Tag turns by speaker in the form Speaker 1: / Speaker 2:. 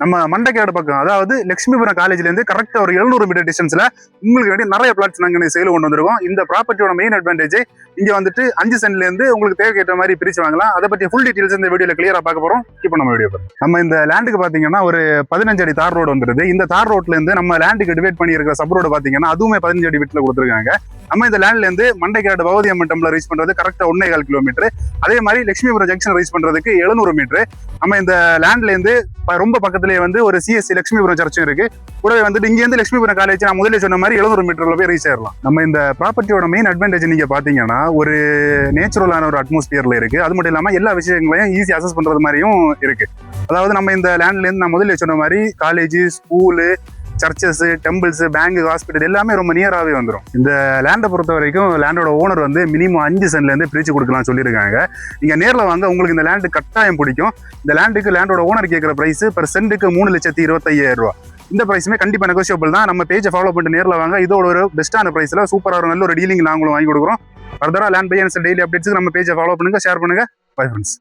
Speaker 1: நம்ம மண்டைக்காடு பக்கம், அதாவது லட்சுமிபுரம் காலேஜ்ல இருந்து கரெக்டா ஒரு 700 மீட்டர் டிஸ்டன்ஸ்ல உங்களுக்கு வேண்டிய நிறைய பிளாட்ஸ் நாங்க சேல் கொண்டு வந்திருக்கோம். இந்த ப்ராப்பர்ட்டியோட மெயின் அட்வான்டேஜ், இங்க வந்துட்டு 5 சென்ட்ல இருந்து உங்களுக்கு தேவைக்கேற்ற மாதிரி பிரிச்சு வாங்கலாம். அதை பத்தி ஃபுல் டீடைல்ஸ் இந்த வீடியோல கிளியரா பார்க்க போறோம். கீப் நம்ம வீடியோ பாருங்க. நம்ம இந்த லேண்டுக்கு பாத்தீங்கன்னா ஒரு 15 அடி தார் ரோடு வந்துருது. இந்த தார் ரோட்ல இருந்து நம்ம லேண்டுக்கு டிவைட் பண்ணி இருக்கிற சப் ரோடு பாத்தீங்கன்னா அதுவுமே 15 அடி விட்ல கொடுத்துருக்காங்க. நம்ம இந்த லேண்ட்ல இருந்து மண்டைக்காடு பகவதி அம்மன் டெம்பிள் ரீச் பண்றது கரெக்டா 1.25 கிலோமீட்டர். அதே மாதிரி லட்சுமிபுரம் ஜங்ஷன் ரீச் பண்றதுக்கு 700 மீட்டர். நம்ம இந்த லேண்ட்ல இருந்து ரொம்ப பக்கத்துலேயே வந்து ஒரு சிஎஸ்சி லட்சுமிபுரம் சர்ச்சும் இருக்கு. கூடவே வந்துட்டு இங்க இருந்து லட்சுமிபுரம் காலேஜ் நான் முதல்ல சொன்ன மாதிரி 700 மீட்டர்ல போய் ரீச் ஆயிடலாம். நம்ம இந்த ப்ராப்பர்ட்டியோட மெயின் அட்வான்டேஜ் நீங்க பாத்தீங்கன்னா ஒரு நேச்சுரலான ஒரு அட்மாஸ்பியர்ல இருக்கு. அது மட்டும் இல்லாம எல்லா விஷயங்களையும் ஈஸி அசஸ் பண்றது மாதிரியும் இருக்கு. அதாவது நம்ம இந்த லேண்ட்ல இருந்து நான் முதல்ல சொன்ன மாதிரி college, school, churches, temples, bank, hospital எல்லாமே ரொம்ப நியராகவே வந்துடும். இந்த லேண்டை பொறுத்த வரைக்கும் லேண்டோட ஓனர் வந்து மினிமம் 5 சென்ட்ல இருந்து பிரிச்சு கொடுக்கலாம் சொல்லியிருக்காங்க. நீங்க நேரில் வாங்க, உங்களுக்கு இந்த லேண்டு கட்டாயம் பிடிக்கும். இந்த லேண்டோட ஓனர் கேட்குற பிரைஸ் பெர் சென்ட்டுக்கு 3,25,000 ரூபா. இந்த பிரைஸுமே கண்டிப்பா நெகோசியபிள் தான். நம்ம பேஜை ஃபாலோ பண்ணிட்டு நேரில் வாங்க. இதோட ஒரு பெஸ்ட்டான பிரைஸ்ல சூப்பராக ஒரு நல்ல ஒரு டீலிங் நாங்களும் வாங்கி கொடுக்குறோம். ஃபர்தரா land buy and sell daily அப்டேட்ஸ்க்கு நம்ம பேஜை ஃபாலோ பண்ணுங்க, ஷேர் பண்ணுங்க. Bye friends.